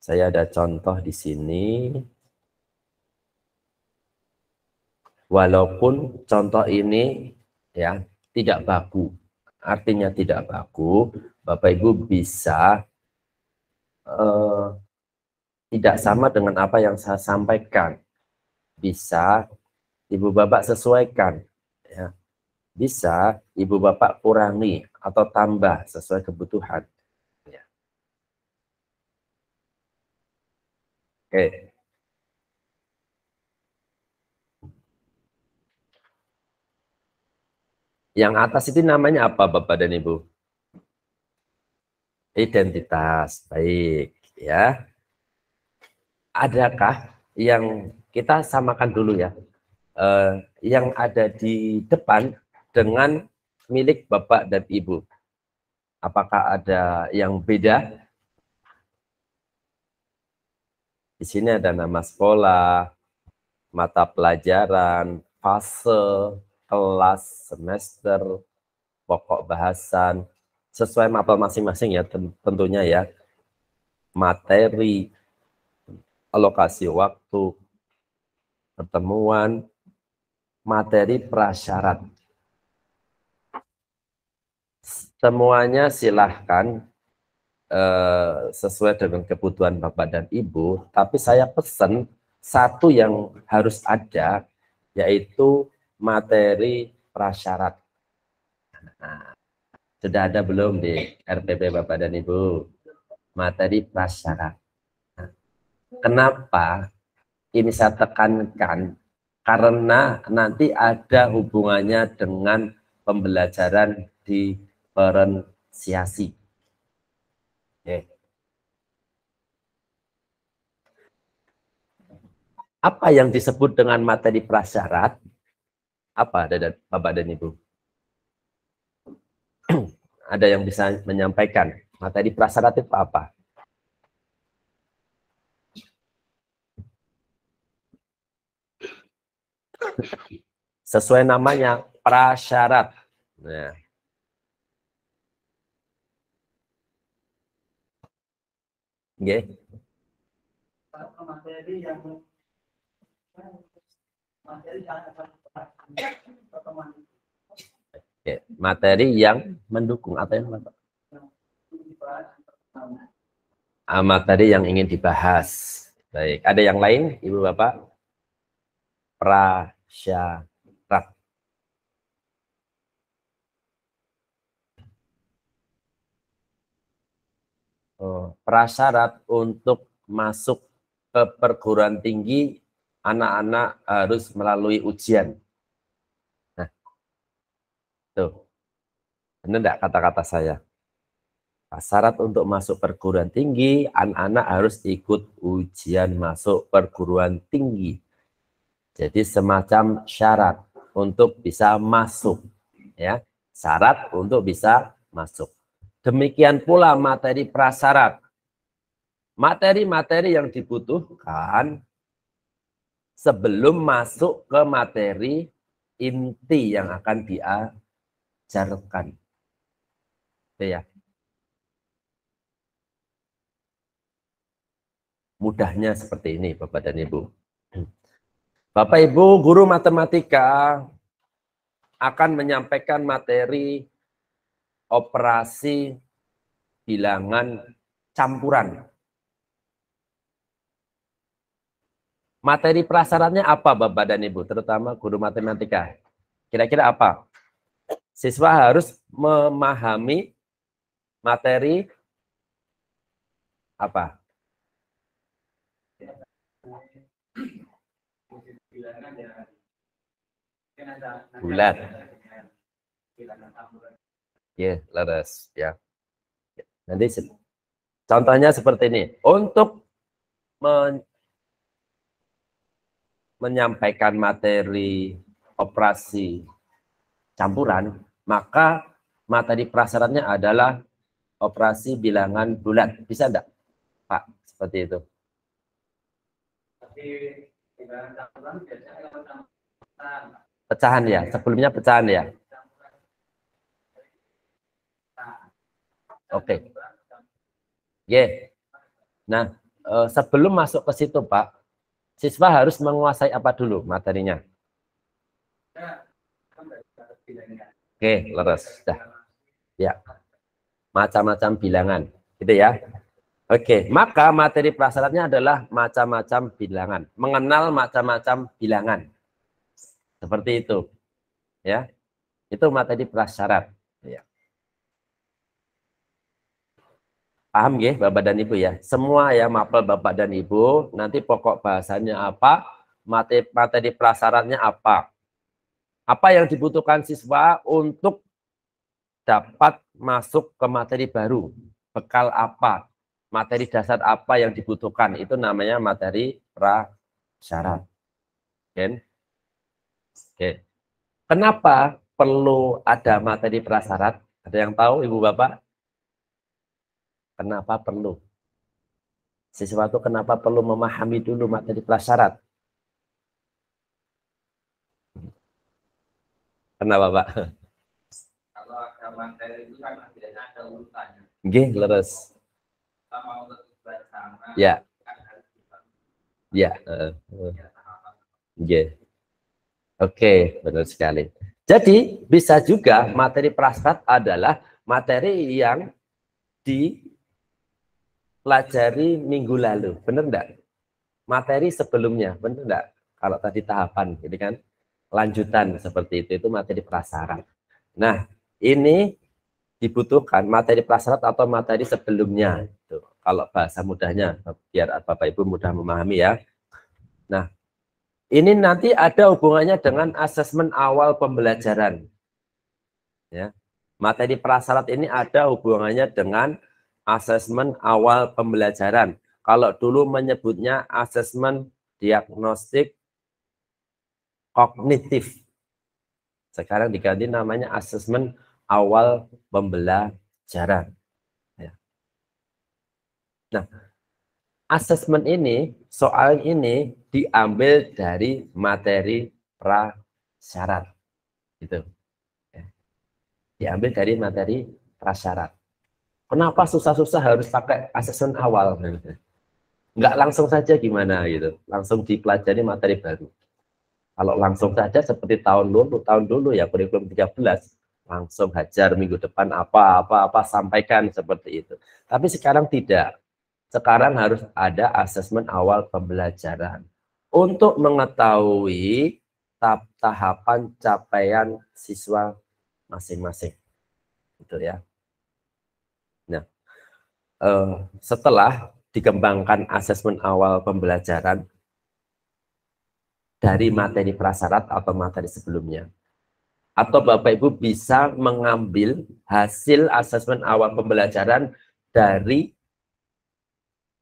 Saya ada contoh di sini. Walaupun contoh ini ya tidak baku, artinya tidak baku, Bapak Ibu bisa tidak sama dengan apa yang saya sampaikan. Bisa Ibu Bapak sesuaikan, ya. Bisa Ibu Bapak kurangi atau tambah sesuai kebutuhan. Ya. Oke. Yang atas itu namanya apa Bapak dan Ibu? Identitas. Baik, ya. Adakah yang kita samakan dulu ya? Yang ada di depan dengan milik Bapak dan Ibu. Apakah ada yang beda? Di sini ada nama sekolah, mata pelajaran, fase, kelas, semester, pokok bahasan, sesuai mapel masing-masing ya tentunya ya. Materi, alokasi waktu, pertemuan, materi prasyarat. Semuanya silahkan sesuai dengan kebutuhan Bapak dan Ibu, tapi saya pesan satu yang harus ada, yaitu materi prasyarat. Nah, sudah ada belum di RPP Bapak dan Ibu? Materi prasyarat. Nah, kenapa ini saya tekankan? Karena nanti ada hubungannya dengan pembelajaran diferensiasi. Okay. Apa yang disebut dengan materi prasyarat? Apa Bapak dan Ibu? Ada yang bisa menyampaikan materi prasyarat itu apa? Sesuai namanya, prasyarat. Nah. Okay. Materi yang mendukung atau yang apa? Materi yang ingin dibahas. Baik, ada yang lain, Ibu Bapak? Prasyarat. Prasyarat untuk masuk ke perguruan tinggi, anak-anak harus melalui ujian. Nah, tuh, benar enggak kata-kata saya? Syarat untuk masuk perguruan tinggi, anak-anak harus ikut ujian masuk perguruan tinggi. Jadi semacam syarat untuk bisa masuk, ya. Syarat untuk bisa masuk. Demikian pula materi prasyarat. Materi-materi yang dibutuhkan sebelum masuk ke materi inti yang akan diajarkan. Itu ya. Mudahnya seperti ini, Bapak dan Ibu. Bapak Ibu, guru matematika akan menyampaikan materi operasi bilangan campuran. Materi prasyaratnya apa Bapak dan Ibu, terutama guru matematika? Kira-kira apa? Siswa harus memahami materi apa? Bulat. Ya, leres ya. Nanti contohnya seperti ini. Untuk menyampaikan materi operasi campuran, maka materi prasyaratnya adalah operasi bilangan bulat. Bisa enggak, Pak? Seperti itu. Pecahan ya, sebelumnya pecahan ya. Oke. Yeah. Nah, sebelum masuk ke situ, Pak, siswa harus menguasai apa dulu materinya? Oke, leres. Sudah. Ya, macam-macam bilangan, gitu ya. Oke, maka materi prasyaratnya adalah macam-macam bilangan. Mengenal macam-macam bilangan. Seperti itu. Ya. Itu materi prasyarat. Ya. Paham ya Bapak dan Ibu ya? Semua ya mapel Bapak dan Ibu, nanti pokok bahasanya apa, materi prasyaratnya apa. Apa yang dibutuhkan siswa untuk dapat masuk ke materi baru. Bekal apa, materi dasar apa yang dibutuhkan, itu namanya materi prasyarat. Oke. Oke. Kenapa perlu ada materi prasyarat? Ada yang tahu Ibu Bapak? Kenapa perlu? Siswa itu kenapa perlu memahami dulu materi prasyarat? Kenapa Pak? Kalau ada materi itu kan akhirnya ada urutannya. Nggih, leres. Sama untuk bersama. Ya. Kan harus kita. Ya. Nggih. Oke, benar sekali. Jadi bisa juga materi prasyarat adalah materi yang dipelajari minggu lalu, benar enggak? Materi sebelumnya, benar enggak? Kalau tadi tahapan, ini kan lanjutan seperti itu materi prasyarat. Nah, ini dibutuhkan materi prasyarat atau materi sebelumnya. Itu, kalau bahasa mudahnya, biar Bapak Ibu mudah memahami ya. Nah, ini nanti ada hubungannya dengan asesmen awal pembelajaran. Ya. Materi prasyarat ini ada hubungannya dengan asesmen awal pembelajaran. Kalau dulu menyebutnya asesmen diagnostik kognitif. Sekarang diganti namanya asesmen awal pembelajaran. Ya. Nah, asesmen ini, soal ini diambil dari materi prasyarat. Gitu. Diambil dari materi prasyarat. Kenapa susah-susah harus pakai asesmen awal? Enggak langsung saja gimana gitu. Langsung dipelajari materi baru. Kalau langsung saja seperti tahun dulu ya kurikulum 13. Langsung hajar minggu depan apa sampaikan seperti itu. Tapi sekarang tidak. Sekarang harus ada asesmen awal pembelajaran. Untuk mengetahui tahapan capaian siswa masing-masing. Gitu ya. Nah, setelah dikembangkan asesmen awal pembelajaran dari materi prasyarat atau materi sebelumnya, atau Bapak Ibu bisa mengambil hasil asesmen awal pembelajaran dari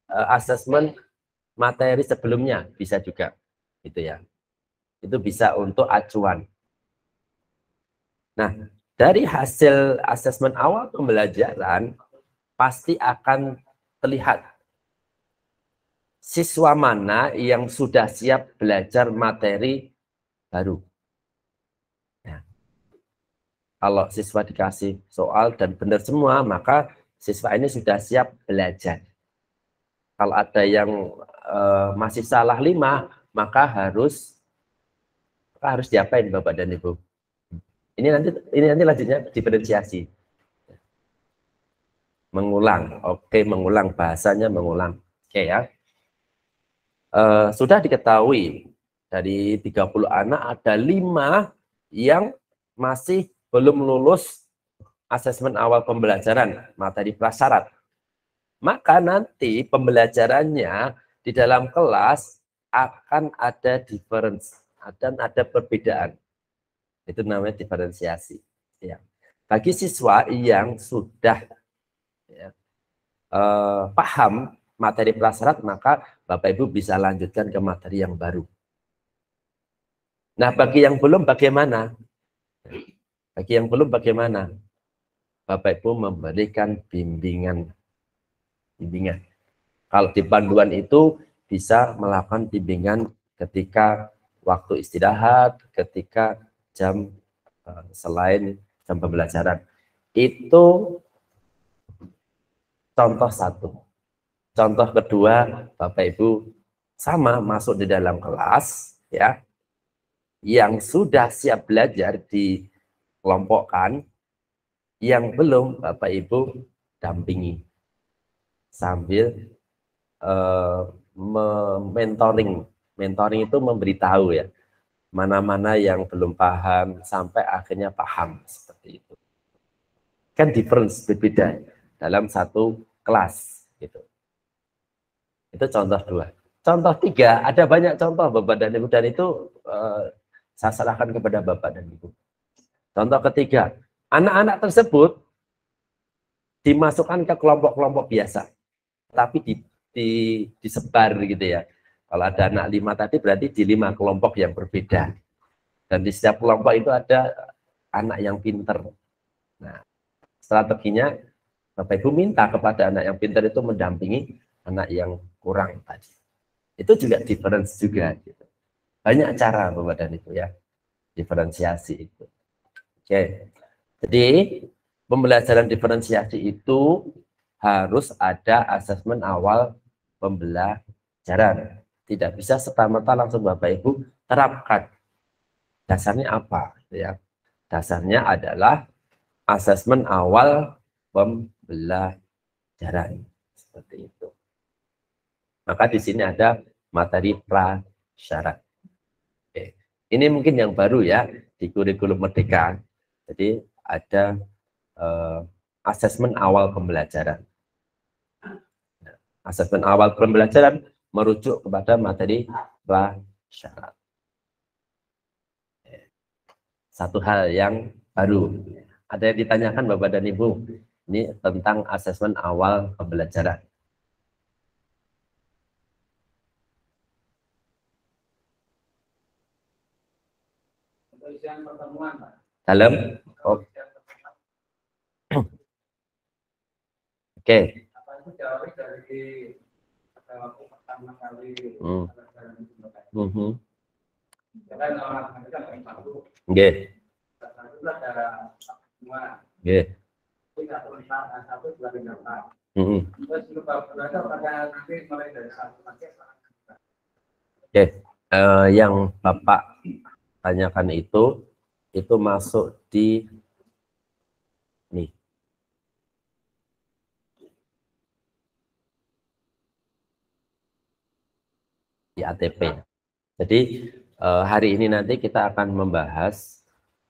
asesmen materi sebelumnya, bisa juga, gitu ya. Itu bisa untuk acuan. Nah, dari hasil asesmen awal pembelajaran pasti akan terlihat siswa mana yang sudah siap belajar materi baru. Ya. Kalau siswa dikasih soal dan benar semua, maka siswa ini sudah siap belajar. Kalau ada yang masih salah 5, maka harus diapain Bapak dan Ibu? Ini nanti lanjutnya diferensiasi. Mengulang, oke, mengulang bahasanya mengulang. Oke ya. Sudah diketahui dari 30 anak ada 5 yang masih belum lulus asesmen awal pembelajaran materi prasyarat. Maka nanti pembelajarannya di dalam kelas akan ada difference dan ada perbedaan. Itu namanya diferensiasi. Ya. Bagi siswa yang sudah ya, paham materi prasyarat, maka Bapak Ibu bisa lanjutkan ke materi yang baru. Nah, bagi yang belum bagaimana? Bagi yang belum bagaimana? Bapak Ibu memberikan bimbingan. Kalau di panduan itu bisa melakukan bimbingan ketika waktu istirahat, ketika jam selain jam pembelajaran. Itu contoh satu. Contoh kedua, Bapak Ibu sama masuk di dalam kelas ya, yang sudah siap belajar dikelompokkan, yang belum Bapak Ibu dampingi sambil mentoring. Mentoring itu memberitahu ya, mana-mana yang belum paham sampai akhirnya paham, seperti itu. Kan difference, berbeda dalam satu kelas gitu. Itu contoh dua. Contoh tiga, ada banyak contoh Bapak dan Ibu, dan itu saya serahkan kepada Bapak dan Ibu. Contoh ketiga, anak-anak tersebut dimasukkan ke kelompok-kelompok biasa, tapi disebar gitu ya. Kalau ada anak 5 tadi berarti di 5 kelompok yang berbeda. Dan di setiap kelompok itu ada anak yang pinter. Nah, strateginya Bapak Ibu minta kepada anak yang pinter itu mendampingi anak yang kurang tadi. Itu juga difference juga. Gitu. Banyak cara Bapak dan Ibu ya, diferensiasi itu. Oke, jadi pembelajaran diferensiasi itu harus ada asesmen awal pembelajaran. Tidak bisa serta-merta langsung Bapak Ibu terapkan. Dasarnya apa? Ya, dasarnya adalah asesmen awal pembelajaran. Seperti itu. Maka di sini ada materi prasyarat. Oke. Ini mungkin yang baru ya di kurikulum Merdeka. Jadi ada asesmen awal pembelajaran. Asesmen awal pembelajaran merujuk kepada materi prasyarat. Satu hal yang baru. Ada yang ditanyakan Bapak dan Ibu? Ini tentang asesmen awal pembelajaran. Dalam? Oh. Oke. Oke. Oke. Yang Bapak tanyakan itu masuk di nih. Di ATP. Jadi hari ini nanti kita akan membahas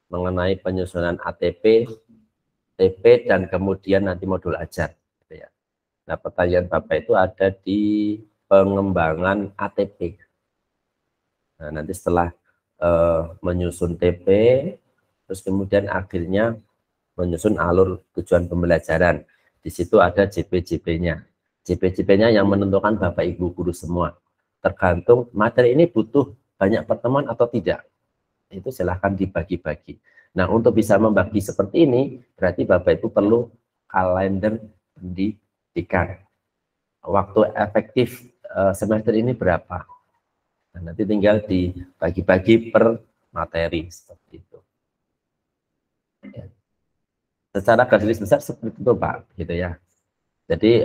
mengenai penyusunan ATP, TP, dan kemudian nanti modul ajar. Gitu ya. Nah, pertanyaan Bapak itu ada di pengembangan ATP. Nah, nanti setelah menyusun TP, terus kemudian akhirnya menyusun alur tujuan pembelajaran. Di situ ada JP-JP-nya. JP-JP-nya yang menentukan Bapak Ibu guru semua. Tergantung materi ini butuh banyak pertemuan atau tidak. Itu silahkan dibagi-bagi. Nah, untuk bisa membagi seperti ini, berarti Bapak Ibu perlu kalender pendidikan. Waktu efektif semester ini berapa? Nah, nanti tinggal dibagi-bagi per materi seperti itu. Ya. Secara garis besar seperti itu Pak, gitu ya. Jadi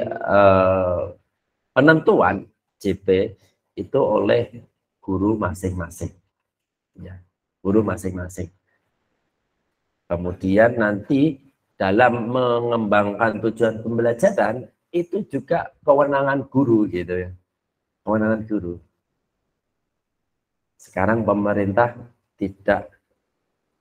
penentuan JP itu oleh guru masing-masing, ya, guru masing-masing. Kemudian nanti dalam mengembangkan tujuan pembelajaran itu juga kewenangan guru, gitu ya, kewenangan guru. Sekarang pemerintah tidak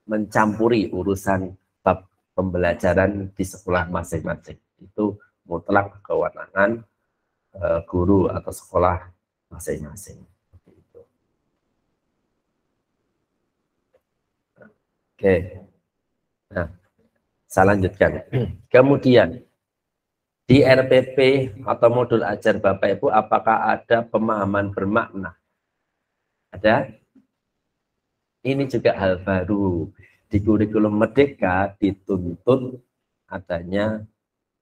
mencampuri urusan bab pembelajaran di sekolah masing-masing. Itu mutlak kewenangan guru atau sekolah masing-masing. Oke. Nah, saya lanjutkan. Kemudian di RPP atau modul ajar Bapak Ibu, apakah ada pemahaman bermakna? Ada? Ini juga hal baru. Di kurikulum Merdeka dituntut adanya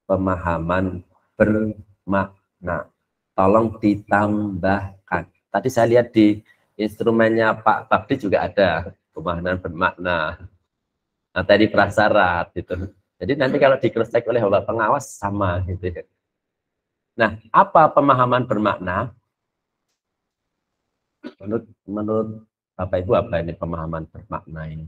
pemahaman bermakna. Tolong ditambahkan. Tadi saya lihat di instrumennya Pak Bakti juga ada pemahaman bermakna. Materi prasyarat gitu. Jadi nanti kalau di cross check oleh Bapak pengawas sama gitu ya. Nah, apa pemahaman bermakna? Menurut Bapak Ibu, apa ini pemahaman bermakna ini?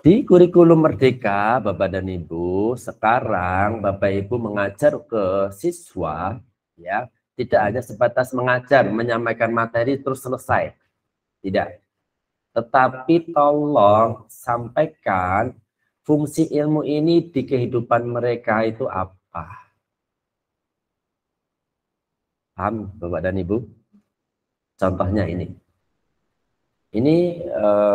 Di kurikulum Merdeka, Bapak dan Ibu, sekarang Bapak Ibu mengajar ke siswa, ya, tidak hanya sebatas mengajar, menyampaikan materi terus selesai. Tidak. Tetapi tolong sampaikan fungsi ilmu ini di kehidupan mereka itu apa. Paham, Bapak dan Ibu? Contohnya ini. Ini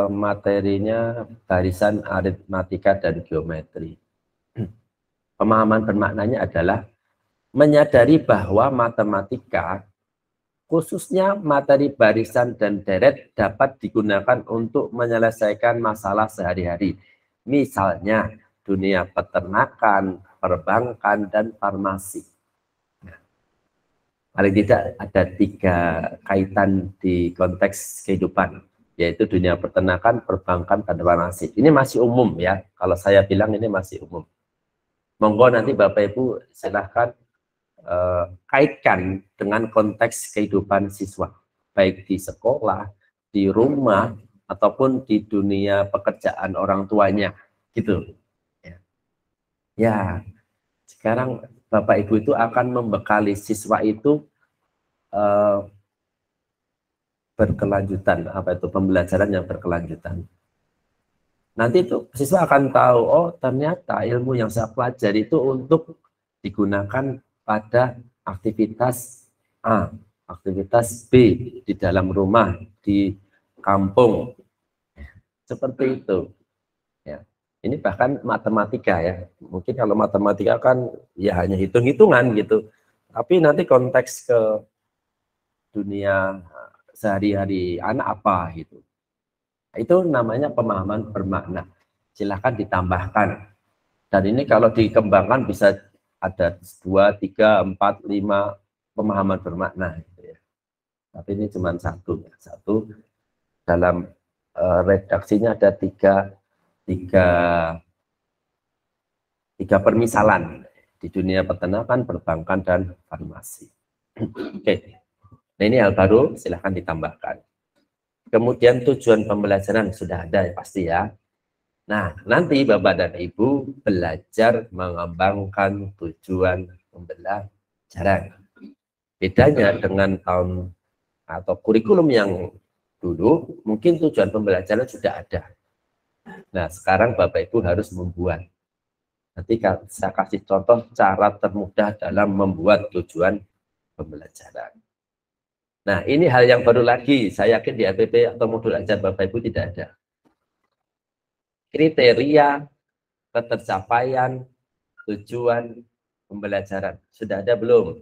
materinya barisan aritmatika dan geometri. Pemahaman bermaknanya adalah menyadari bahwa matematika, khususnya materi barisan dan deret, dapat digunakan untuk menyelesaikan masalah sehari-hari. Misalnya dunia peternakan, perbankan, dan farmasi. Paling tidak ada 3 kaitan di konteks kehidupan, yaitu dunia peternakan, perbankan, dan farmasi. Ini masih umum ya, kalau saya bilang ini masih umum. Monggo nanti Bapak Ibu silahkan kaitkan dengan konteks kehidupan siswa, baik di sekolah, di rumah, ataupun di dunia pekerjaan orang tuanya, gitu. Ya, sekarang Bapak Ibu itu akan membekali siswa itu berkelanjutan, apa itu pembelajaran yang berkelanjutan. Nanti itu siswa akan tahu, oh ternyata ilmu yang saya pelajari itu untuk digunakan pada aktivitas A, aktivitas B di dalam rumah, di kampung, seperti itu. Ya, ini bahkan matematika ya. Mungkin kalau matematika kan ya hanya hitung-hitungan gitu. Tapi nanti konteks ke dunia sehari-hari anak apa gitu. Itu namanya pemahaman bermakna. Silahkan ditambahkan. Dan ini kalau dikembangkan bisa ada 2, 3, 4, 5 pemahaman bermakna. Gitu ya. Tapi ini cuma satu. Satu dalam redaksinya ada tiga permisalan di dunia peternakan, perbankan, dan farmasi. Oke. Nah, ini hal baru, silahkan ditambahkan. Kemudian tujuan pembelajaran sudah ada ya, pasti ya. Nah, nanti Bapak dan Ibu belajar mengembangkan tujuan pembelajaran. Bedanya dengan tahun atau kurikulum yang dulu, mungkin tujuan pembelajaran sudah ada. Nah, sekarang Bapak Ibu harus membuat. Nanti saya kasih contoh cara termudah dalam membuat tujuan pembelajaran. Nah, ini hal yang baru lagi. Saya yakin di APP atau modul ajar Bapak Ibu tidak ada. Kriteria ketercapaian tujuan pembelajaran. Sudah ada belum?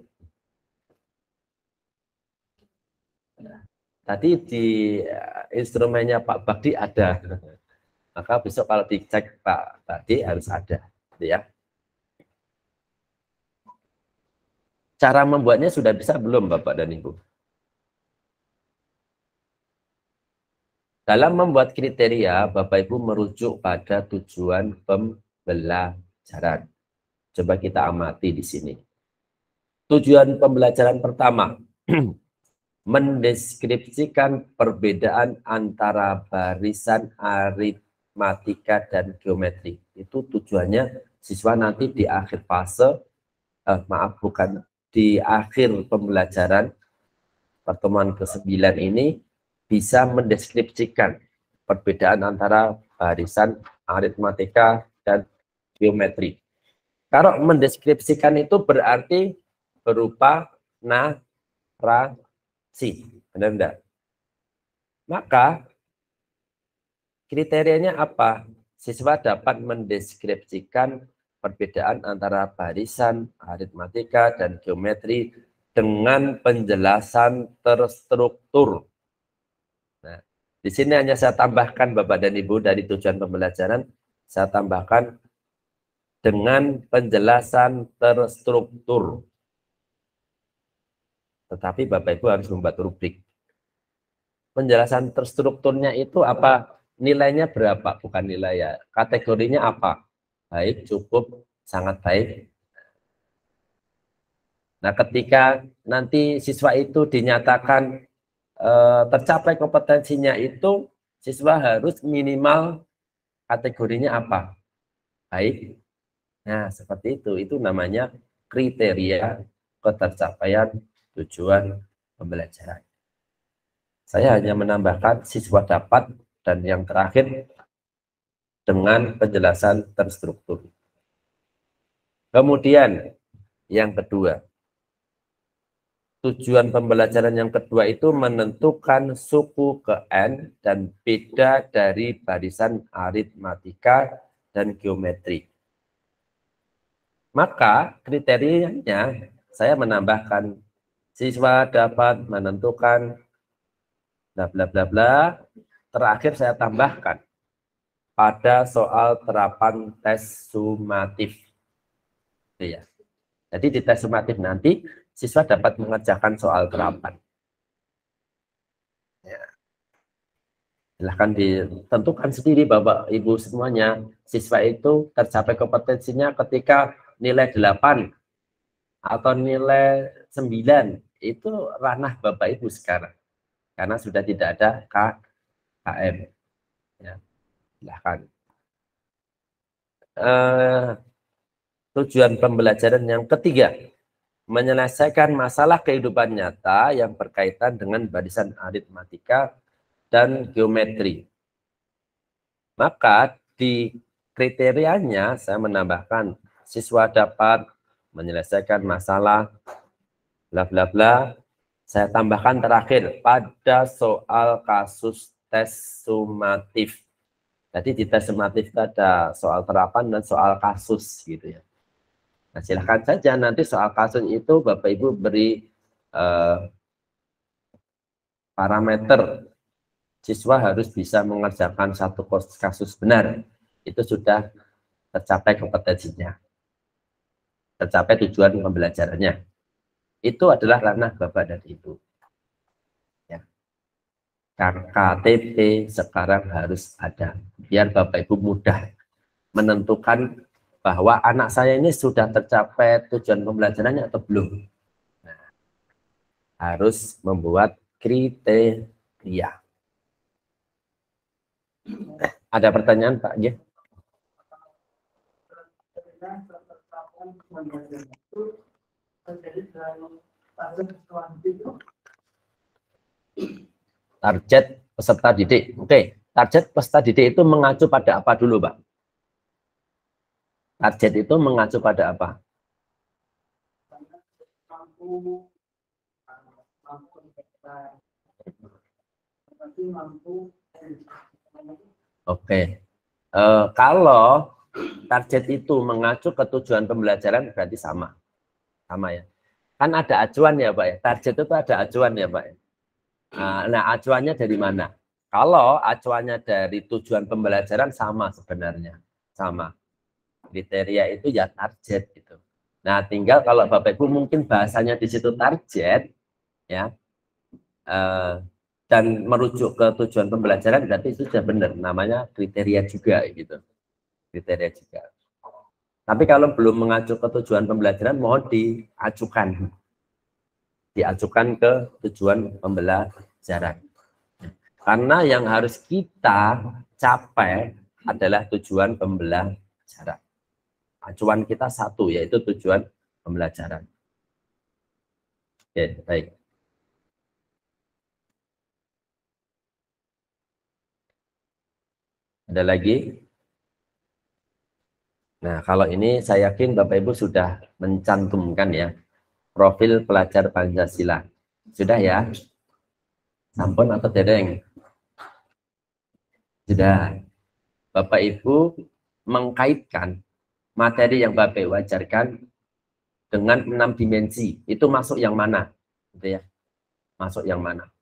Nah, tadi di instrumennya Pak Bakdi ada. Maka besok kalau dicek Pak Bakdi harus ada. Ya. Cara membuatnya sudah bisa belum Bapak dan Ibu? Dalam membuat kriteria, Bapak Ibu merujuk pada tujuan pembelajaran. Coba kita amati di sini. Tujuan pembelajaran pertama, mendeskripsikan perbedaan antara barisan aritmatika dan geometri. Itu tujuannya siswa nanti di akhir fase, di akhir pembelajaran pertemuan ke-9 ini, bisa mendeskripsikan perbedaan antara barisan aritmatika dan geometri. Kalau mendeskripsikan itu berarti berupa narasi, benar enggak? Maka kriterianya apa? Siswa dapat mendeskripsikan perbedaan antara barisan aritmatika dan geometri dengan penjelasan terstruktur. Nah, di sini hanya saya tambahkan Bapak dan Ibu dari tujuan pembelajaran, saya tambahkan dengan penjelasan terstruktur. Tetapi Bapak Ibu harus membuat rubrik. Penjelasan terstrukturnya itu apa? Nilainya berapa? Bukan nilai ya. Kategorinya apa? baik, cukup, sangat baik. Nah, ketika nanti siswa itu dinyatakan tercapai kompetensinya itu, siswa harus minimal kategorinya apa? Baik. Nah, seperti itu. Itu namanya kriteria ketercapaian tujuan pembelajaran. Saya hanya menambahkan siswa dapat dan yang terakhir dengan penjelasan terstruktur. Kemudian yang kedua, tujuan pembelajaran yang kedua itu menentukan suku ke N dan beda dari barisan aritmatika dan geometri. Maka kriterianya saya menambahkan siswa dapat menentukan bla bla bla bla. Terakhir saya tambahkan pada soal terapan tes sumatif. Ya. Jadi di tes sumatif nanti siswa dapat mengerjakan soal terapan. Ya. Silahkan ditentukan sendiri Bapak Ibu semuanya. Siswa itu tercapai kompetensinya ketika nilai 8 atau nilai 9. Itu ranah Bapak Ibu sekarang. Karena sudah tidak ada KM. Ya. Silahkan. Tujuan pembelajaran yang ketiga, menyelesaikan masalah kehidupan nyata yang berkaitan dengan barisan aritmatika dan geometri. Maka di kriterianya saya menambahkan siswa dapat menyelesaikan masalah bla bla bla. Saya tambahkan terakhir pada soal kasus tes sumatif. Jadi di tes sumatif itu ada soal terapan dan soal kasus gitu ya. Nah, silahkan saja nanti soal kasus itu Bapak Ibu beri parameter siswa harus bisa mengerjakan satu kasus benar. Itu sudah tercapai kompetensinya. Tercapai tujuan pembelajarannya. Itu adalah ranah Bapak dan Ibu. Ya. KTP sekarang harus ada. Biar Bapak Ibu mudah menentukan bahwa anak saya ini sudah tercapai tujuan pembelajarannya atau belum. Nah, harus membuat kriteria. Ada pertanyaan Pak? Ya. Target peserta didik. Oke, target peserta didik itu mengacu pada apa dulu, Pak? Target itu mengacu pada apa? Oke. Kalau target itu mengacu ke tujuan pembelajaran berarti sama. Sama ya. Kan ada acuan ya, Pak ya. Target itu ada acuan ya, Pak. Nah, acuannya dari mana? Kalau acuannya dari tujuan pembelajaran sama sebenarnya. Sama. Kriteria itu ya target gitu. Nah, tinggal kalau Bapak Ibu mungkin bahasanya di situ target ya. Dan merujuk ke tujuan pembelajaran berarti itu sudah benar, namanya kriteria juga gitu. Kriteria juga. Tapi kalau belum mengacu ke tujuan pembelajaran mohon diajukan. Diajukan ke tujuan pembelajaran. Karena yang harus kita capai adalah tujuan pembelajaran. Acuan kita satu, yaitu tujuan pembelajaran. Oke, baik. Ada lagi? Nah, kalau ini saya yakin Bapak Ibu sudah mencantumkan ya, profil pelajar Pancasila. Sudah ya? Sampun atau dedeng? Sudah. Bapak Ibu mengkaitkan materi yang Bapak Ibu ajarkan dengan 6 dimensi. Itu masuk yang mana? Gitu ya. Masuk yang mana?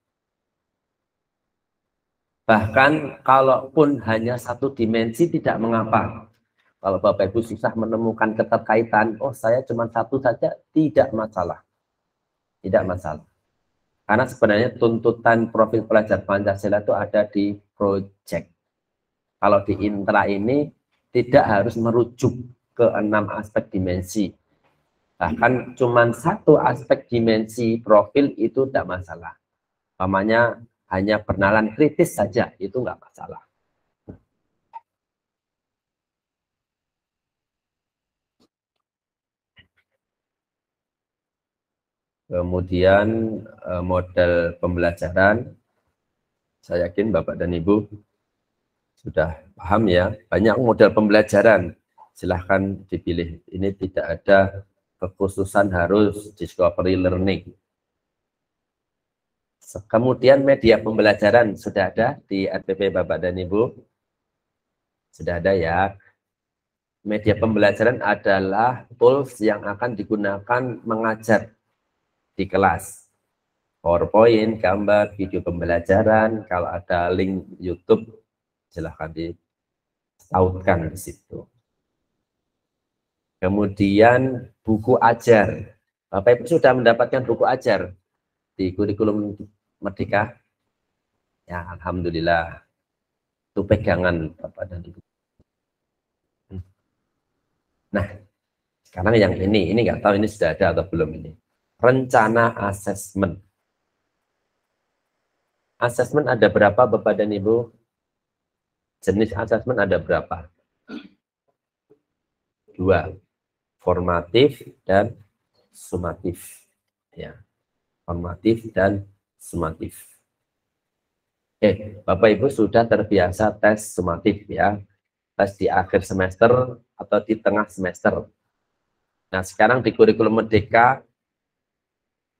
Bahkan kalaupun hanya 1 dimensi tidak mengapa. Kalau Bapak Ibu susah menemukan keterkaitan, oh saya cuma 1 saja, tidak masalah. Tidak masalah. Karena sebenarnya tuntutan profil pelajar Pancasila itu ada di project. Kalau di intra ini tidak harus merujuk ke 6 aspek dimensi. Bahkan cuma 1 aspek dimensi profil itu tidak masalah. Umpamanya hanya bernalan kritis saja, itu nggak masalah. Kemudian model pembelajaran, saya yakin Bapak dan Ibu sudah paham ya, banyak model pembelajaran, silahkan dipilih. Ini tidak ada kekhususan harus discovery learning. Kemudian media pembelajaran sudah ada di RPP Bapak dan Ibu? Sudah ada ya. Media pembelajaran adalah tools yang akan digunakan mengajar di kelas. PowerPoint, gambar, video pembelajaran, kalau ada link YouTube silahkan ditautkan di situ. Kemudian buku ajar. Bapak Ibu sudah mendapatkan buku ajar di kurikulum Merdeka? Ya, alhamdulillah. Itu pegangan Bapak dan Ibu. Nah, sekarang yang ini nggak tahu ini sudah ada atau belum ini. Rencana asesmen. Asesmen ada berapa Bapak dan Ibu? Jenis asesmen ada berapa? 2. Formatif dan sumatif. Ya. Formatif dan sumatif. Bapak Ibu sudah terbiasa tes sumatif ya. Tes di akhir semester atau di tengah semester. Nah, sekarang di kurikulum Merdeka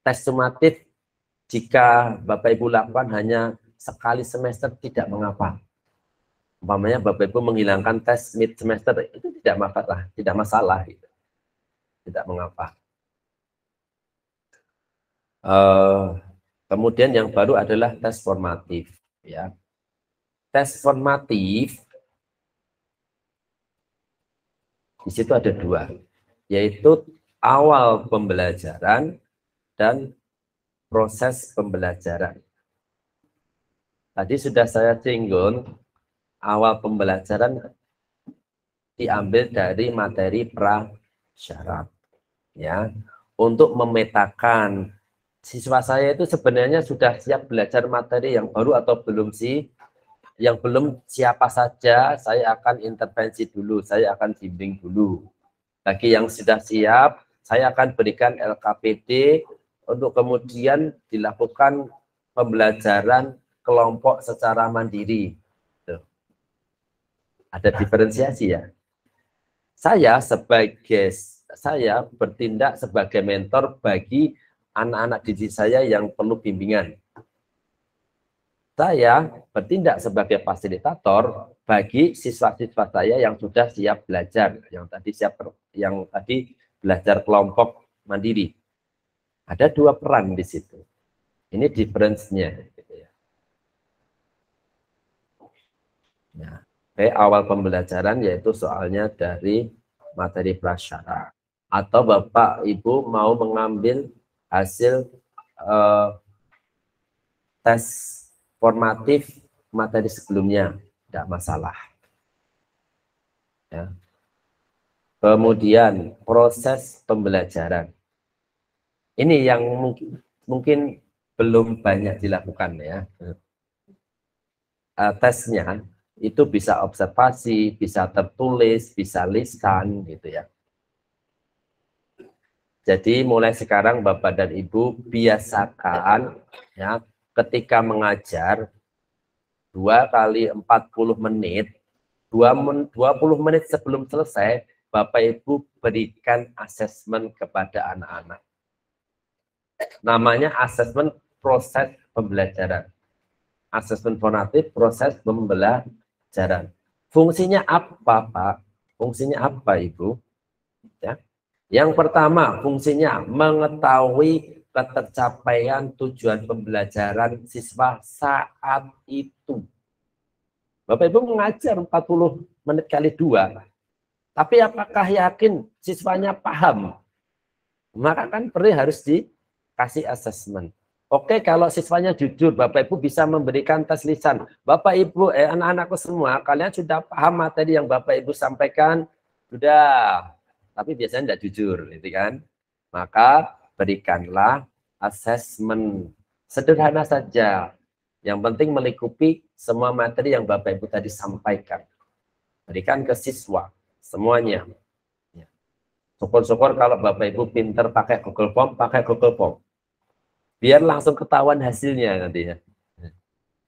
tes sumatif jika Bapak Ibu lakukan hanya sekali semester tidak mengapa. Umpamanya Bapak Ibu menghilangkan tes mid semester itu tidak masalah gitu. Tidak mengapa. Kemudian yang baru adalah tes formatif ya. Tes formatif di situ ada 2, yaitu awal pembelajaran dan proses pembelajaran. Tadi sudah saya singgung, awal pembelajaran diambil dari materi prasyarat. Ya, untuk memetakan siswa saya itu sebenarnya sudah siap belajar materi yang baru atau belum sih? Yang belum siapa saja, saya akan intervensi dulu, saya akan bimbing dulu. Bagi yang sudah siap, saya akan berikan LKPD untuk kemudian dilakukan pembelajaran kelompok secara mandiri. Tuh. Ada diferensiasi ya. Saya bertindak sebagai mentor bagi anak-anak didik saya yang perlu bimbingan. Saya bertindak sebagai fasilitator bagi siswa-siswa saya yang sudah siap belajar, yang tadi belajar kelompok mandiri. Ada 2 peran di situ. Ini difference-nya. Gitu ya. Nah, awal pembelajaran yaitu soalnya dari materi prasyarat. Atau Bapak Ibu mau mengambil hasil tes formatif materi sebelumnya, tidak masalah. Ya. Kemudian proses pembelajaran. Ini yang mungkin belum banyak dilakukan ya. Tesnya itu bisa observasi, bisa tertulis, bisa lisan gitu ya. Jadi mulai sekarang Bapak dan Ibu biasakan ya, ketika mengajar 2 kali 40 menit, 20 menit sebelum selesai, Bapak Ibu berikan asesmen kepada anak-anak. Namanya asesmen proses pembelajaran. Asesmen formatif, proses pembelajaran. Fungsinya apa, Pak? Fungsinya apa, Ibu? Ya. Yang pertama, fungsinya mengetahui ketercapaian tujuan pembelajaran siswa saat itu. Bapak Ibu mengajar 40 menit kali 2, tapi apakah yakin siswanya paham? Maka kan harus dikasih asesmen. Oke, kalau siswanya jujur, Bapak Ibu bisa memberikan tes lisan. Bapak Ibu, anak-anakku semua, kalian sudah paham materi yang Bapak Ibu sampaikan? Sudah. Tapi biasanya tidak jujur, gitu kan? Maka berikanlah asesmen sederhana saja. Yang penting melingkupi semua materi yang Bapak Ibu tadi sampaikan. Berikan ke siswa semuanya. Syukur-syukur kalau Bapak Ibu pinter pakai Google Form, pakai Google Form. Biar langsung ketahuan hasilnya nantinya.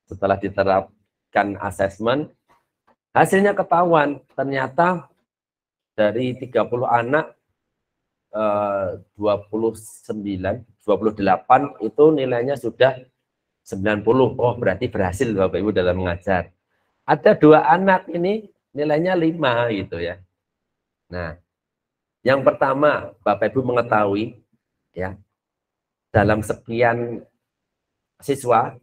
Setelah diterapkan asesmen, hasilnya ketahuan. Ternyata dari 30 anak, 28 itu nilainya sudah 90. Oh, berarti berhasil Bapak Ibu dalam mengajar. Ada 2 anak ini nilainya 5 gitu ya. Nah, yang pertama Bapak Ibu mengetahui ya, dalam sekian siswa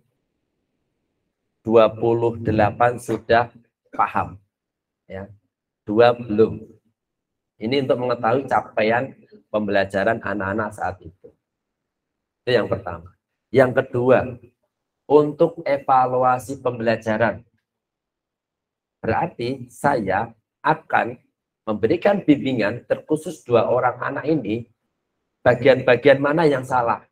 28 sudah paham ya, 2 belum. Ini untuk mengetahui capaian pembelajaran anak-anak saat itu. Itu yang pertama. Yang kedua, untuk evaluasi pembelajaran. Berarti saya akan memberikan bimbingan terkhusus 2 orang anak ini, bagian-bagian mana yang salah.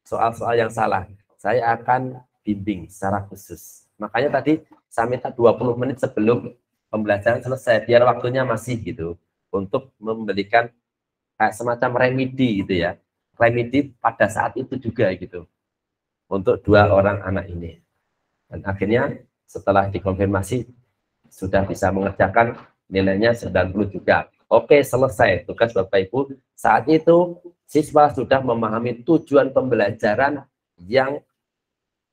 Soal-soal yang salah, saya akan bimbing secara khusus. Makanya tadi saya minta 20 menit sebelum pembelajaran selesai, biar waktunya masih gitu, untuk memberikan kayak semacam remedi gitu ya. Remedi pada saat itu juga gitu, untuk 2 orang anak ini. Dan akhirnya setelah dikonfirmasi, sudah bisa mengerjakan, nilainya 90 juga. Oke, selesai tugas Bapak Ibu. Saat itu siswa sudah memahami tujuan pembelajaran yang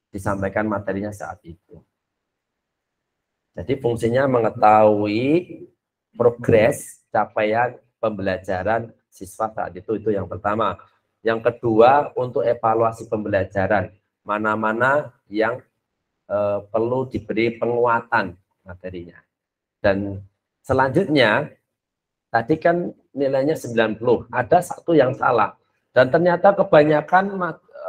disampaikan materinya saat itu. Jadi fungsinya mengetahui progres capaian pembelajaran siswa saat itu yang pertama. Yang kedua, untuk evaluasi pembelajaran, mana-mana yang perlu diberi penguatan materinya. Dan selanjutnya, tadi kan nilainya 90, ada 1 yang salah. Dan ternyata kebanyakan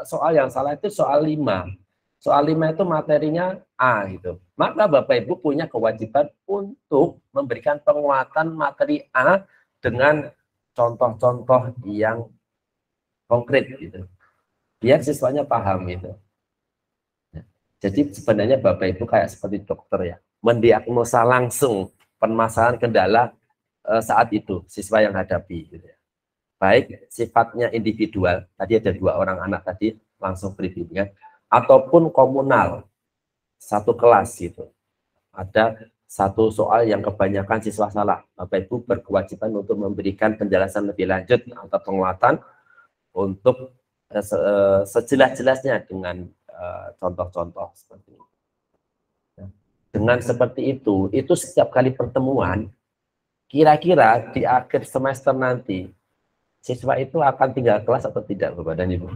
soal yang salah itu soal 5. Soal 5 itu materinya A gitu. Maka Bapak Ibu punya kewajiban untuk memberikan penguatan materi A dengan contoh-contoh yang konkret gitu. Biar siswanya paham gitu. Jadi sebenarnya Bapak Ibu kayak seperti dokter ya, mendiagnosa langsung permasalahan kendala saat itu siswa yang hadapi gitu ya. Baik sifatnya individual, tadi ada 2 orang anak tadi langsung beri bimbingan, ataupun komunal, satu kelas gitu. Ada 1 soal yang kebanyakan siswa salah, Bapak Ibu berkewajiban untuk memberikan penjelasan lebih lanjut atau penguatan untuk sejelas-jelasnya dengan contoh-contoh seperti itu. Dengan seperti itu setiap kali pertemuan, kira-kira di akhir semester nanti, siswa itu akan tinggal kelas atau tidak, Bapak dan Ibu?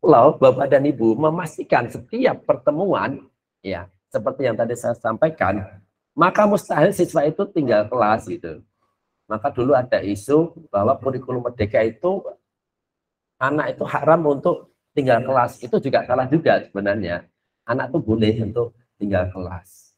Kalau Bapak dan Ibu memastikan setiap pertemuan, ya seperti yang tadi saya sampaikan, maka mustahil siswa itu tinggal kelas gitu. Maka dulu ada isu bahwa kurikulum merdeka itu anak itu haram untuk tinggal kelas. Itu juga salah juga sebenarnya. Anak itu boleh untuk tinggal kelas.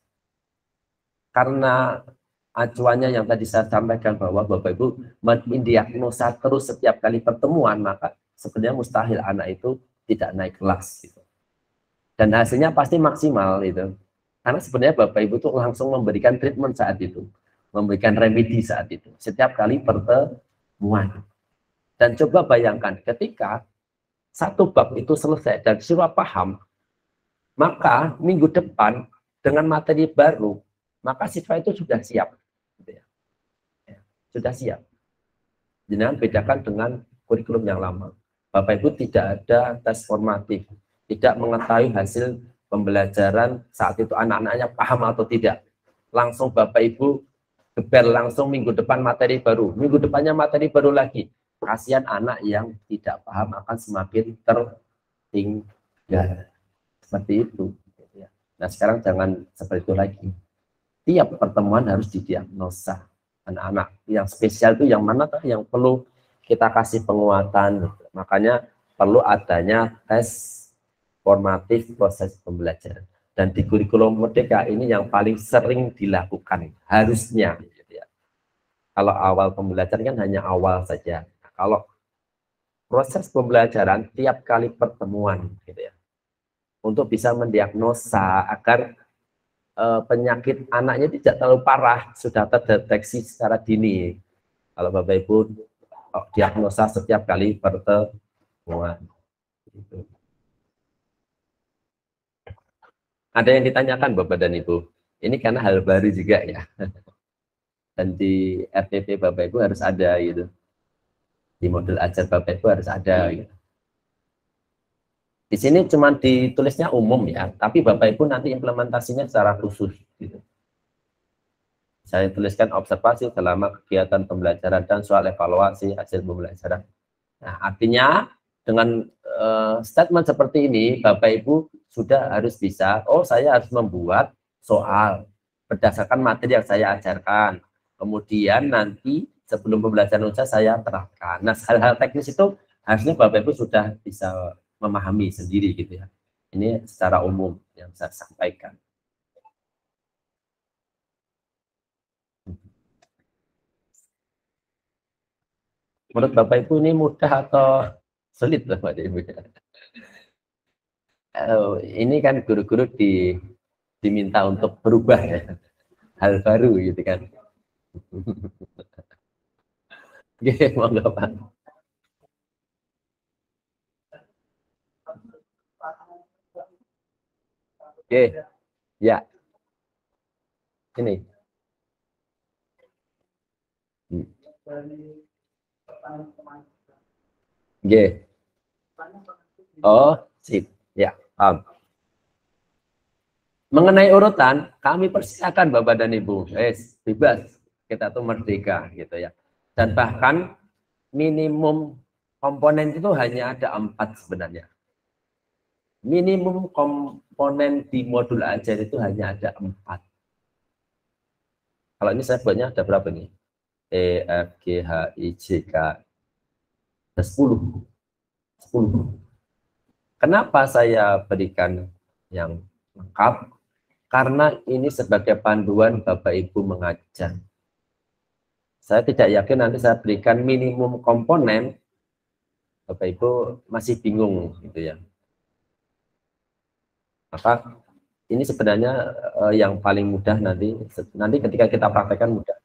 Karena acuannya yang tadi saya sampaikan bahwa Bapak Ibu mendiagnosa terus setiap kali pertemuan, maka sebenarnya mustahil anak itu tidak naik kelas gitu. Dan hasilnya pasti maksimal itu. Karena sebenarnya Bapak Ibu itu langsung memberikan treatment saat itu, memberikan remedi saat itu, setiap kali pertemuan. Dan coba bayangkan ketika 1 bab itu selesai dan siswa paham, maka minggu depan dengan materi baru, maka siswa itu sudah siap. Sudah siap. Jangan bedakan dengan kurikulum yang lama. Bapak Ibu tidak ada tes formatif, tidak mengetahui hasil pembelajaran saat itu anak-anaknya paham atau tidak. Langsung Bapak Ibu geber langsung minggu depan materi baru, minggu depannya materi baru lagi. Kasihan anak yang tidak paham akan semakin tertinggal. Seperti itu. Nah sekarang jangan seperti itu lagi. Tiap pertemuan harus didiagnosa. Anak-anak yang spesial itu yang mana yang perlu kita kasih penguatan. Makanya perlu adanya tes formatif proses pembelajaran. Dan di kurikulum Merdeka ini yang paling sering dilakukan, harusnya. Gitu ya. Kalau awal pembelajaran kan hanya awal saja. Kalau proses pembelajaran tiap kali pertemuan, gitu ya, untuk bisa mendiagnosa agar penyakit anaknya tidak terlalu parah, sudah terdeteksi secara dini. Kalau Bapak Ibu diagnosa setiap kali pertemuan. Gitu. Ada yang ditanyakan Bapak dan Ibu? Ini karena hal baru juga ya. Dan di RPP Bapak Ibu harus ada gitu. Di modul ajar Bapak Ibu harus ada gitu. Di sini cuma ditulisnya umum ya, tapi Bapak Ibu nanti implementasinya secara khusus gitu. Saya tuliskan observasi selama kegiatan pembelajaran dan soal evaluasi hasil pembelajaran. Nah, artinya dengan statement seperti ini, Bapak Ibu sudah harus bisa, oh saya harus membuat soal berdasarkan materi yang saya ajarkan. Kemudian nanti sebelum pembelajaran usaha saya terapkan. Nah, hal-hal teknis itu harusnya Bapak Ibu sudah bisa memahami sendiri gitu ya. Ini secara umum yang saya sampaikan. Menurut Bapak Ibu ini mudah atau sulit Bapak Ibu? Ini kan guru-guru diminta untuk berubah ya, hal baru gitu kan. Oke, monggo Pak. Oke, ya. Ini. Oke. Oh, sip. Ya, paham. Mengenai urutan, kami persilakan Bapak dan Ibu. Bebas. Kita tuh merdeka gitu ya. Dan bahkan minimum komponen itu hanya ada 4 sebenarnya. Minimum komponen di modul ajar itu hanya ada 4. Kalau ini saya buatnya ada berapa nih? E, F, G, H, I, J, K. Ada 10. Kenapa saya berikan yang lengkap? Karena ini sebagai panduan Bapak Ibu mengajar. Saya tidak yakin nanti saya berikan minimum komponen, Bapak Ibu masih bingung gitu ya. Maka ini sebenarnya yang paling mudah nanti ketika kita praktekkan mudah.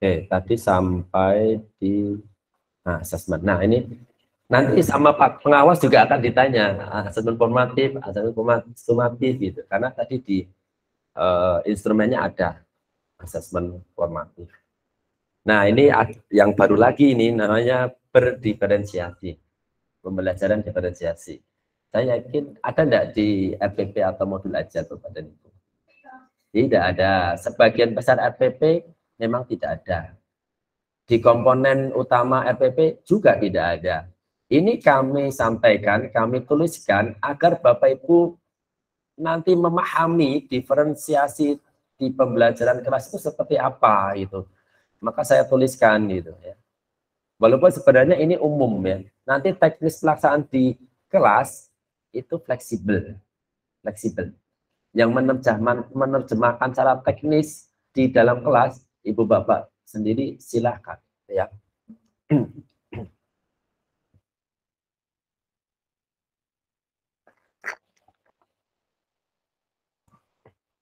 Oke, tadi sampai di asesmen. Nah, ini nanti sama Pak pengawas juga akan ditanya asesmen formatif, asesmen sumatif gitu. Karena tadi di instrumennya ada asesmen formatif. Nah, ini yang baru lagi ini namanya berdiferensiasi. Pembelajaran diferensiasi. Saya yakin ada enggak di RPP atau modul ajar Bapak dan Ibu? Tidak ada. Sebagian besar RPP memang tidak ada. Di komponen utama RPP juga tidak ada. Ini kami sampaikan, kami tuliskan agar Bapak Ibu nanti memahami diferensiasi di pembelajaran kelas itu seperti apa gitu. Maka saya tuliskan gitu ya. Walaupun sebenarnya ini umum ya. Nanti teknis pelaksanaan di kelas itu fleksibel. Yang menerjemahkan secara teknis di dalam kelas, Ibu Bapak sendiri silahkan ya.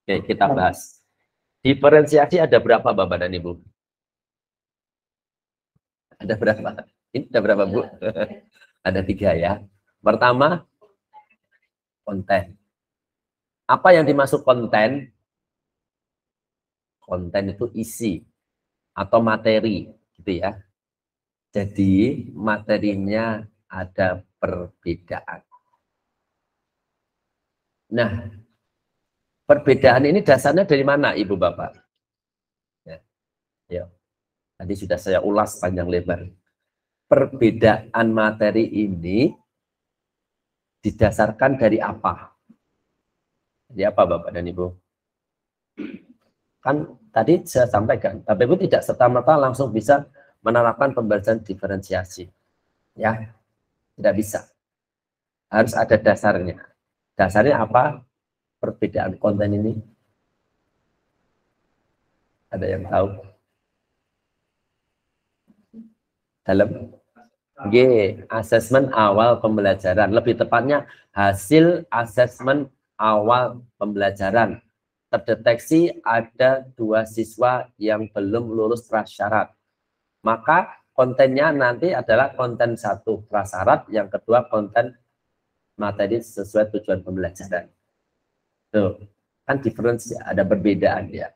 Oke, kita bahas. Diferensiasi ada berapa Bapak dan Ibu? Ada berapa? Ini ada berapa Bu? Ada 3 ya. Pertama, konten. Apa yang dimaksud konten? Konten itu isi atau materi, gitu ya. Jadi materinya ada perbedaan. Nah, perbedaan ini dasarnya dari mana, Ibu Bapak? Ya, tadi sudah saya ulas panjang lebar. Perbedaan materi ini didasarkan dari apa? Jadi apa Bapak dan Ibu? Kan tadi saya sampaikan, Bapak Ibu tidak serta-merta langsung bisa menerapkan pembelajaran diferensiasi. Ya, tidak bisa. Harus ada dasarnya. Dasarnya apa? Perbedaan konten ini. Ada yang tahu? Dalam G, asesmen awal pembelajaran. Lebih tepatnya hasil asesmen awal pembelajaran. Terdeteksi ada 2 siswa yang belum lulus prasyarat. Maka kontennya nanti adalah konten 1 prasyarat, yang kedua konten materi sesuai tujuan pembelajaran. Tuh, kan diferensi, ada perbedaan ya.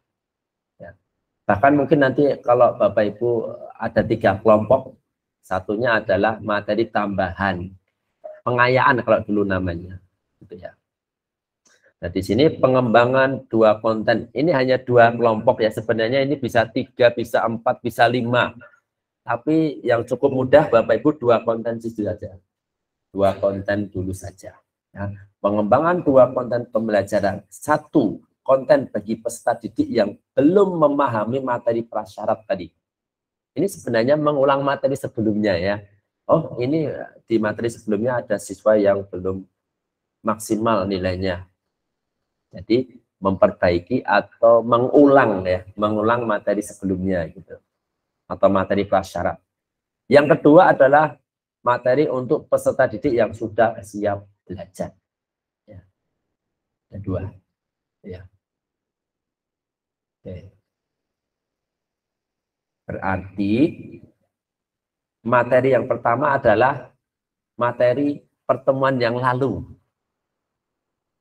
Bahkan mungkin nanti kalau Bapak Ibu ada 3 kelompok, satunya adalah materi tambahan, pengayaan kalau dulu namanya, gitu ya. Nah, di sini pengembangan 2 konten. Ini hanya 2 kelompok ya. Sebenarnya ini bisa 3, bisa 4, bisa 5. Tapi yang cukup mudah Bapak Ibu 2 konten saja. 2 konten dulu saja. Ya. Pengembangan 2 konten pembelajaran. 1 konten bagi peserta didik yang belum memahami materi prasyarat tadi. Ini sebenarnya mengulang materi sebelumnya ya. Oh, ini di materi sebelumnya ada siswa yang belum maksimal nilainya. Jadi memperbaiki atau mengulang ya, mengulang materi sebelumnya gitu. Atau materi prasyarat. Yang kedua adalah materi untuk peserta didik yang sudah siap belajar. Ya. Kedua. Ya. Oke. Berarti materi yang pertama adalah materi pertemuan yang lalu.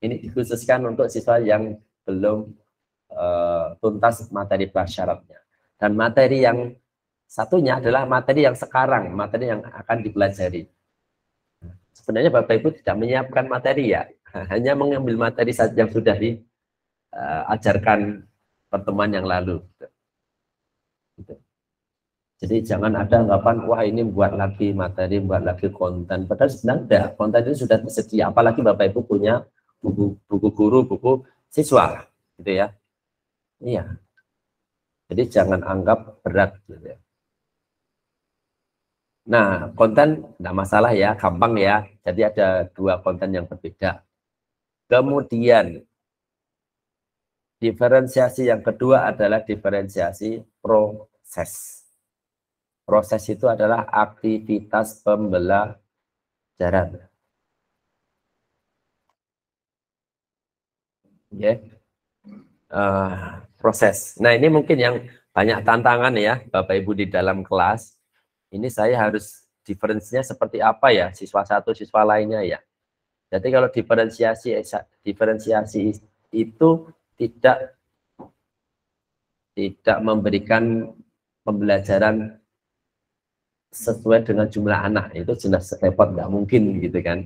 Ini dikhususkan untuk siswa yang belum tuntas materi prasyaratnya. Dan materi yang satunya adalah materi yang sekarang, materi yang akan dipelajari. Sebenarnya Bapak Ibu tidak menyiapkan materi ya, hanya mengambil materi yang sudah diajarkan pertemuan yang lalu. Jadi jangan ada anggapan, wah ini buat lagi materi, buat lagi konten. Padahal sebenarnya konten itu sudah tersedia. Apalagi Bapak Ibu punya buku guru, buku siswa, gitu ya. Iya. Jadi jangan anggap berat, gitu ya. Nah, konten tidak masalah ya, gampang ya. Jadi ada 2 konten yang berbeda. Kemudian diferensiasi yang kedua adalah diferensiasi proses. Proses itu adalah aktivitas pembelajaran. Ya. Proses. Nah, ini mungkin yang banyak tantangan ya, Bapak Ibu di dalam kelas. Ini saya harus diferensinya seperti apa ya, siswa satu, siswa lainnya ya. Jadi kalau diferensiasi itu tidak memberikan pembelajaran sesuai dengan jumlah anak, itu jelas repot, nggak mungkin gitu kan.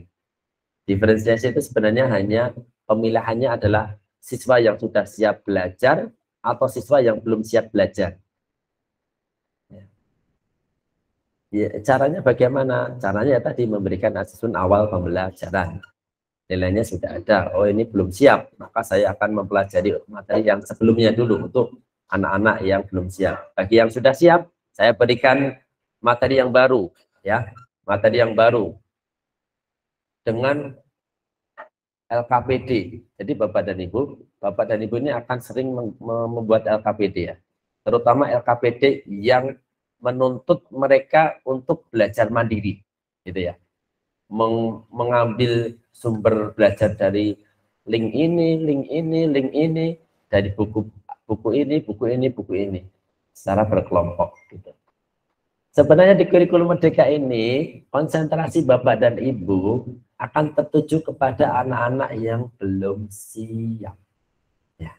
Diferensiasi itu sebenarnya hanya pemilihannya adalah siswa yang sudah siap belajar atau siswa yang belum siap belajar. Ya, caranya bagaimana? Caranya tadi memberikan asesmen awal pembelajaran. Nilainya sudah ada. Oh, ini belum siap, maka saya akan mempelajari materi yang sebelumnya dulu untuk anak-anak yang belum siap. Bagi yang sudah siap, saya berikan materi yang baru, ya, materi yang baru dengan LKPD. Jadi Bapak dan Ibu ini akan sering membuat LKPD ya, terutama LKPD yang menuntut mereka untuk belajar mandiri, gitu ya, mengambil sumber belajar dari link ini, dari buku ini, secara berkelompok, gitu. Sebenarnya di kurikulum Merdeka ini, konsentrasi Bapak dan Ibu akan tertuju kepada anak-anak yang belum siap. Ya.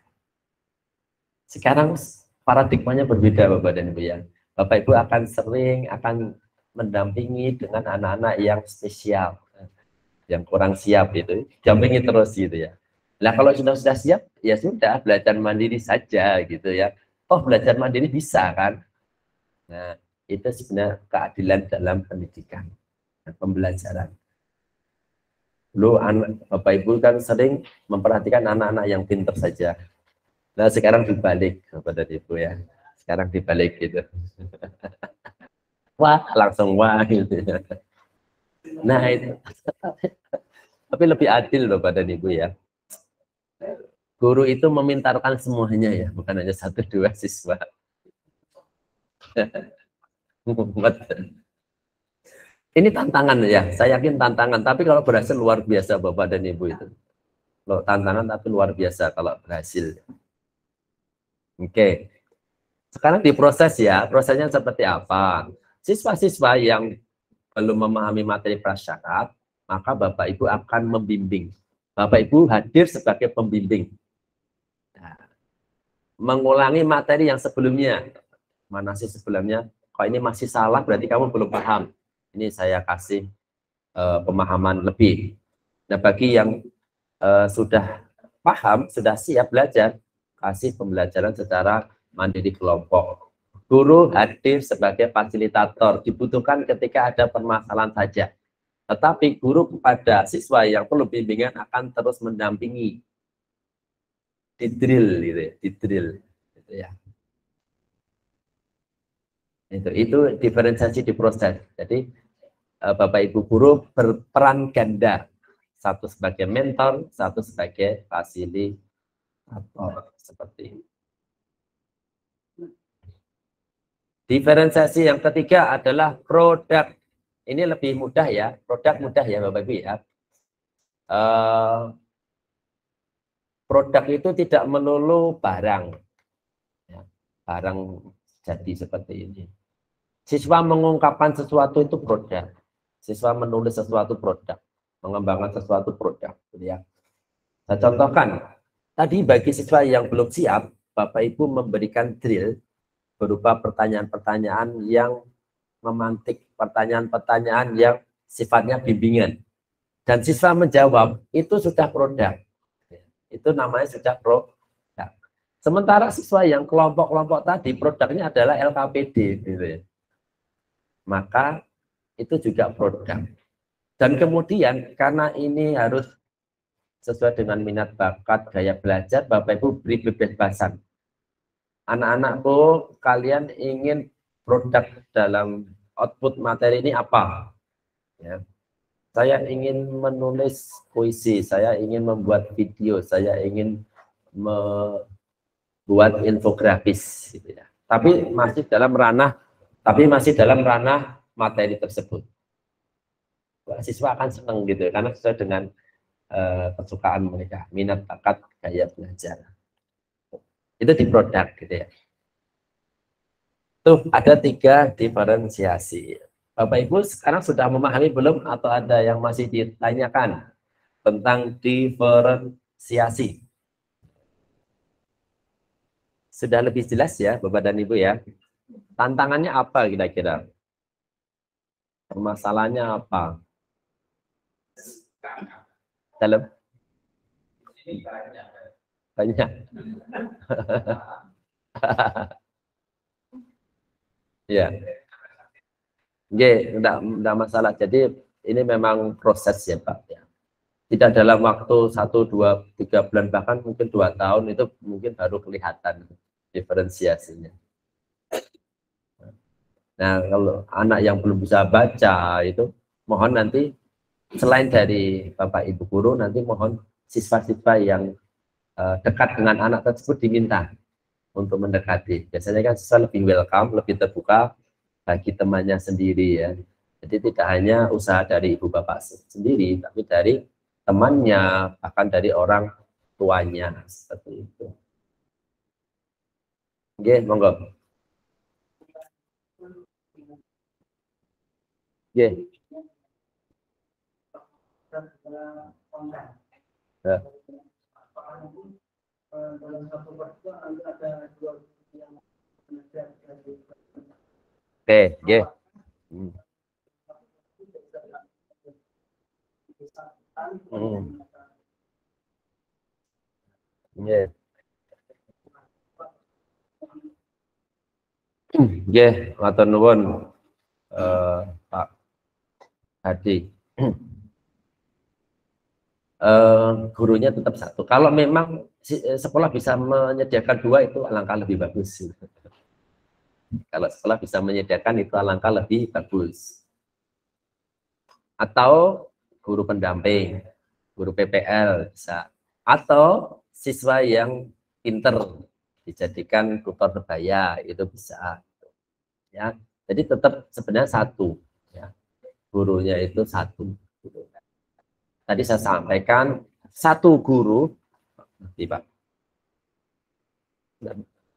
Sekarang paradigmanya berbeda Bapak dan Ibu ya. Bapak Ibu akan mendampingi dengan anak-anak yang spesial, yang kurang siap itu, dampingi terus gitu ya. Nah kalau sudah siap, ya sudah belajar mandiri saja gitu ya. Oh belajar mandiri bisa kan? Nah itu sebenarnya keadilan dalam pendidikan dan pembelajaran. Dulu Bapak Ibu kan sering memperhatikan anak-anak yang pintar saja. Nah sekarang dibalik Bapak dan Ibu ya. Sekarang dibalik gitu. Wah langsung wah gitu. Nah itu. Tapi lebih adil Bapak dan Ibu ya. Guru itu memintarkan semuanya ya, bukan hanya 1-2 siswa. Ini tantangan ya, saya yakin tantangan. Tapi kalau berhasil luar biasa Bapak dan Ibu itu. Loh, tantangan tapi luar biasa kalau berhasil. Oke, sekarang diproses ya. Prosesnya seperti apa? Siswa-siswa yang belum memahami materi prasyarat, maka Bapak Ibu akan membimbing. Bapak Ibu hadir sebagai pembimbing. Nah, mengulangi materi yang sebelumnya. Mana sih sebelumnya? Kalau ini masih salah, berarti kamu belum paham. Ini saya kasih pemahaman lebih. Nah, bagi yang sudah paham, sudah siap belajar, kasih pembelajaran secara mandiri kelompok. Guru hadir sebagai fasilitator, dibutuhkan ketika ada permasalahan saja. Tetapi guru kepada siswa yang perlu bimbingan akan terus mendampingi. Di drill gitu ya, di drill. Gitu ya. Itu diferensiasi di proses. Jadi Bapak Ibu guru berperan ganda. Satu sebagai mentor, satu sebagai fasilitator. Seperti ini. Diferensiasi yang ketiga adalah produk. Ini lebih mudah ya, produk mudah ya Bapak Ibu ya. Produk itu tidak melulu barang. Ya, barang jadi seperti ini. Siswa mengungkapkan sesuatu itu produk. Siswa menulis sesuatu produk. Mengembangkan sesuatu produk. Ya. Saya contohkan, tadi bagi siswa yang belum siap, Bapak Ibu memberikan drill berupa pertanyaan-pertanyaan yang memantik, pertanyaan-pertanyaan yang sifatnya bimbingan. Dan siswa menjawab, itu sudah produk. Itu namanya sudah produk. Sementara siswa yang kelompok-kelompok tadi, produknya adalah LKPD. Gitu ya. Maka itu juga produk. Dan kemudian, karena ini harus sesuai dengan minat bakat, gaya belajar, Bapak Ibu beri kebebasan. Anak-anakku, kalian ingin produk dalam output materi ini apa? Ya. Saya ingin menulis puisi, saya ingin membuat video, saya ingin membuat infografis. Gitu ya. Tapi masih dalam ranah materi tersebut. Siswa akan senang gitu, karena sesuai dengan kesukaan mereka, minat bakat gaya belajar. Itu di produk gitu ya. Tuh ada 3 diferensiasi. Bapak Ibu sekarang sudah memahami belum atau ada yang masih ditanyakan tentang diferensiasi? Sudah lebih jelas ya Bapak dan Ibu ya. Tantangannya apa kira-kira? Permasalahannya apa? Dalam banyak. Ya. Enggak masalah. Jadi ini memang proses ya Pak ya. Tidak dalam waktu 1, 2, 3 bulan, bahkan mungkin 2 tahun itu mungkin baru kelihatan diferensiasinya. Nah, kalau anak yang belum bisa baca itu mohon nanti selain dari Bapak Ibu guru, nanti mohon siswa-siswa yang dekat dengan anak tersebut diminta untuk mendekati. Biasanya kan siswa lebih welcome, lebih terbuka bagi temannya sendiri ya. Jadi tidak hanya usaha dari ibu bapak sendiri, tapi dari temannya, bahkan dari orang tuanya seperti itu. Oke, monggo. Oke. Ya. Oke, ya. Ya. Nggih, matur nuwun Pak Hadi. gurunya tetap satu. Kalau memang sekolah bisa menyediakan dua, itu alangkah lebih bagus. Kalau sekolah bisa menyediakan, itu alangkah lebih bagus. Atau guru pendamping, guru PPL bisa. Atau siswa yang pinter dijadikan tutor sebaya, itu bisa. Ya, jadi tetap sebenarnya satu. Ya, gurunya itu satu. Tadi saya sampaikan satu guru. Nanti Pak.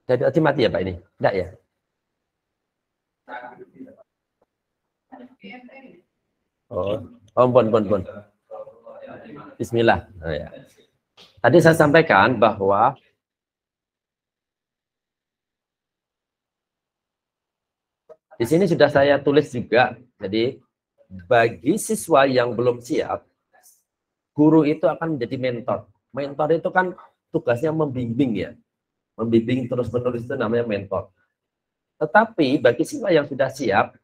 Jadi tadi mati ya Pak ini? Enggak ya? Oh, bon. Bismillah. Oh, ya. Tadi saya sampaikan bahwa di sini sudah saya tulis juga. Jadi bagi siswa yang belum siap, guru itu akan menjadi mentor. Mentor itu kan tugasnya membimbing ya. Membimbing terus-menerus, itu namanya mentor. Tetapi bagi siswa yang sudah siap,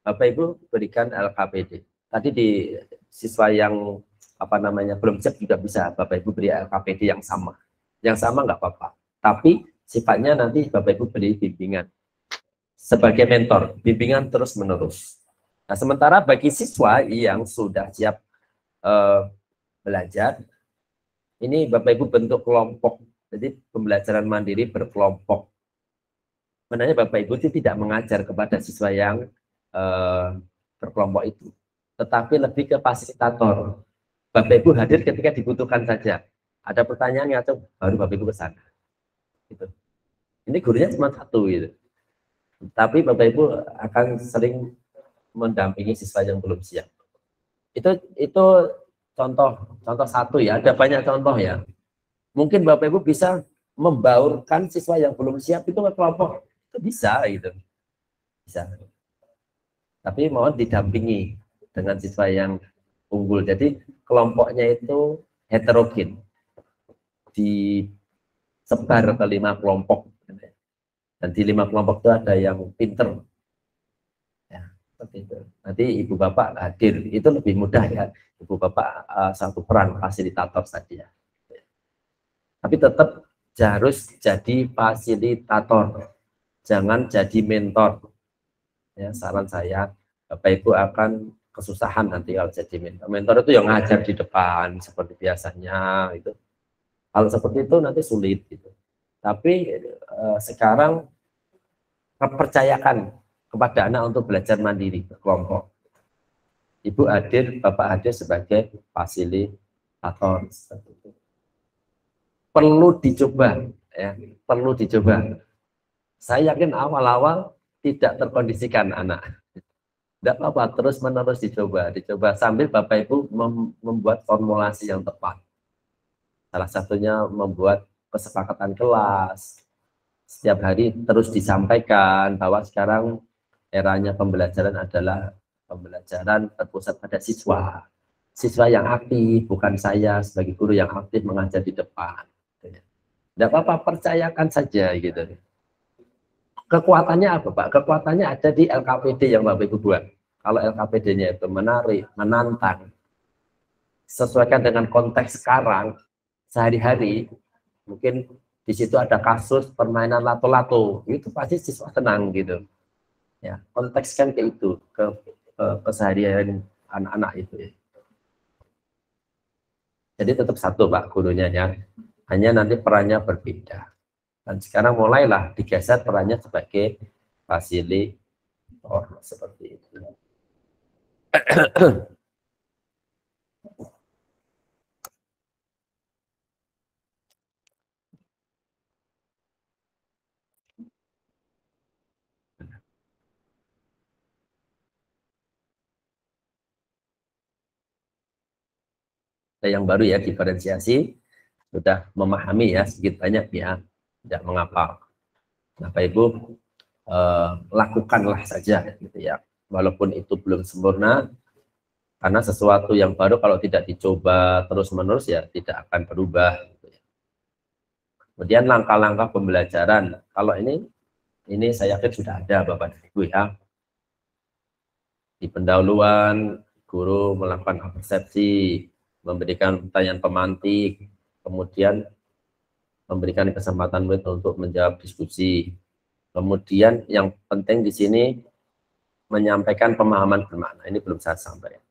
Bapak Ibu berikan LKPD. Tadi di siswa yang belum siap juga bisa Bapak Ibu beri LKPD yang sama. Yang sama nggak apa-apa. Tapi sifatnya nanti Bapak Ibu beri bimbingan sebagai mentor, bimbingan terus-menerus. Nah, sementara bagi siswa yang sudah siap belajar, ini Bapak Ibu bentuk kelompok. Jadi pembelajaran mandiri berkelompok. Sebenarnya Bapak Ibu itu tidak mengajar kepada siswa yang berkelompok itu, tetapi lebih ke fasilitator. Bapak Ibu hadir ketika dibutuhkan saja. Ada pertanyaan atau baru Bapak Ibu ke sana. Gitu. Ini gurunya cuma satu gitu. Tapi Bapak Ibu akan sering mendampingi siswa yang belum siap. Itu contoh satu ya. Ada banyak contoh ya. Mungkin Bapak Ibu bisa membaurkan siswa yang belum siap itu ke kelompok. Itu bisa gitu. Bisa. Tapi mohon didampingi dengan siswa yang unggul. Jadi kelompoknya itu heterogen, disebar ke 5 kelompok, dan di 5 kelompok itu ada yang pinter. Ya, seperti itu. Nanti ibu bapak hadir, itu lebih mudah ya. Ibu bapak satu peran fasilitator saja. Tapi tetap harus jadi fasilitator, jangan jadi mentor. Ya, saran saya, Bapak Ibu akan kesusahan nanti kalau jadi mentor. Mentor itu yang ngajar di depan seperti biasanya itu. Kalau seperti itu nanti sulit gitu. Tapi sekarang percayakan kepada anak untuk belajar mandiri berkelompok. Ibu hadir, Bapak hadir sebagai fasilitator. Perlu dicoba, ya, perlu dicoba. Saya yakin awal-awal tidak terkondisikan anak. Tidak apa-apa, terus-menerus dicoba sambil Bapak Ibu membuat formulasi yang tepat. Salah satunya membuat kesepakatan kelas. Setiap hari terus disampaikan bahwa sekarang eranya pembelajaran adalah pembelajaran terpusat pada siswa. Siswa yang aktif, bukan saya sebagai guru yang aktif mengajar di depan. Tidak apa-apa, percayakan saja gitu. Kekuatannya apa Pak? Kekuatannya ada di LKPD yang Bapak Ibu buat. Kalau LKPD-nya itu menarik, menantang, sesuaikan dengan konteks sekarang, sehari-hari, mungkin di situ ada kasus permainan lato-lato, itu pasti siswa senang gitu. Ya, kontekskan ke itu, ke keseharian anak-anak itu. Jadi tetap satu Pak gurunya ya, hanya nanti perannya berbeda. Dan sekarang mulailah digeser perannya sebagai fasilitator seperti itu. Yang baru ya, diferensiasi, sudah memahami ya sedikit banyak ya, tidak mengapa. Bapak Ibu lakukanlah saja gitu ya, walaupun itu belum sempurna, karena sesuatu yang baru kalau tidak dicoba terus-menerus ya tidak akan berubah gitu ya. Kemudian langkah-langkah pembelajaran, kalau ini saya yakin sudah ada Bapak Ibu ya. Di pendahuluan guru melakukan persepsi, memberikan pertanyaan pemantik, kemudian memberikan kesempatan murid untuk menjawab diskusi. Kemudian yang penting di sini menyampaikan pemahaman bermakna. Ini belum saya sampaikan.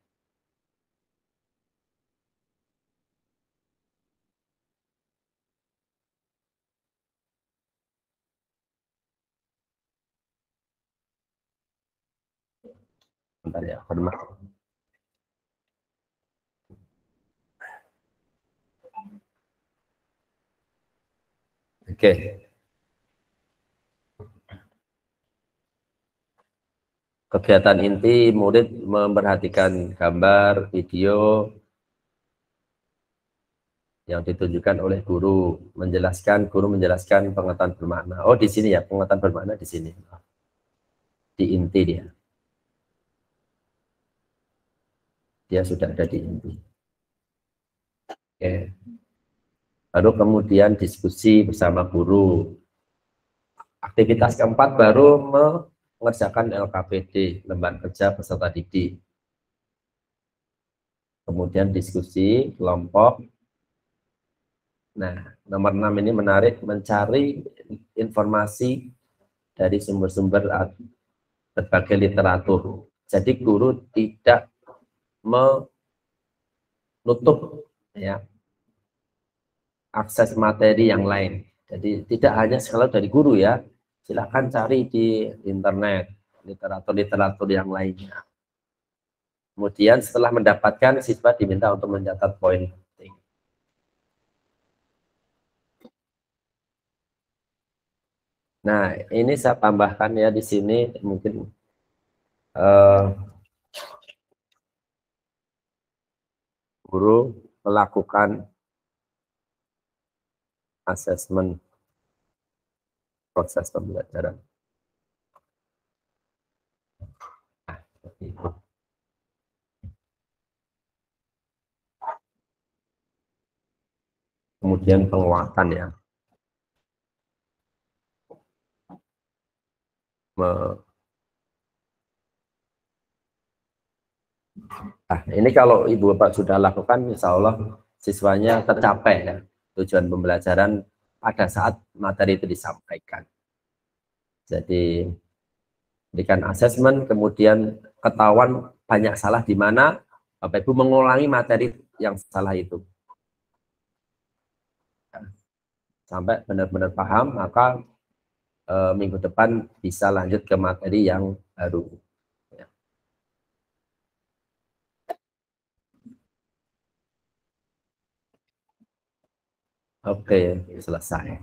Bentar ya, hormat. Oke. Kegiatan inti murid memperhatikan gambar, video yang ditunjukkan oleh guru, guru menjelaskan pengetahuan bermakna. Oh, di sini ya, pengetahuan bermakna di sini. Di inti dia. Dia sudah ada di inti. Oke. Baru kemudian diskusi bersama guru. Aktivitas keempat baru mengerjakan LKPD, lembaran kerja peserta didik. Kemudian diskusi kelompok. Nah, nomor 6 ini menarik, mencari informasi dari sumber-sumber berbagai literatur. Jadi guru tidak menutup ya akses materi yang lain. Jadi tidak hanya sekali dari guru ya, silakan cari di internet literatur-literatur yang lainnya. Kemudian setelah mendapatkan, siswa diminta untuk mencatat poin penting. Nah, ini saya tambahkan ya di sini mungkin guru melakukan asesmen proses pembelajaran. Nah, seperti itu. Kemudian penguatan ya. Nah, ini kalau Ibu Bapak sudah lakukan, insya Allah siswanya tercapai ya, tujuan pembelajaran pada saat materi itu disampaikan. Jadi, berikan asesmen, kemudian ketahuan banyak salah di mana, Bapak Ibu mengulangi materi yang salah itu. Sampai benar-benar paham, maka minggu depan bisa lanjut ke materi yang baru. Oke, selesai.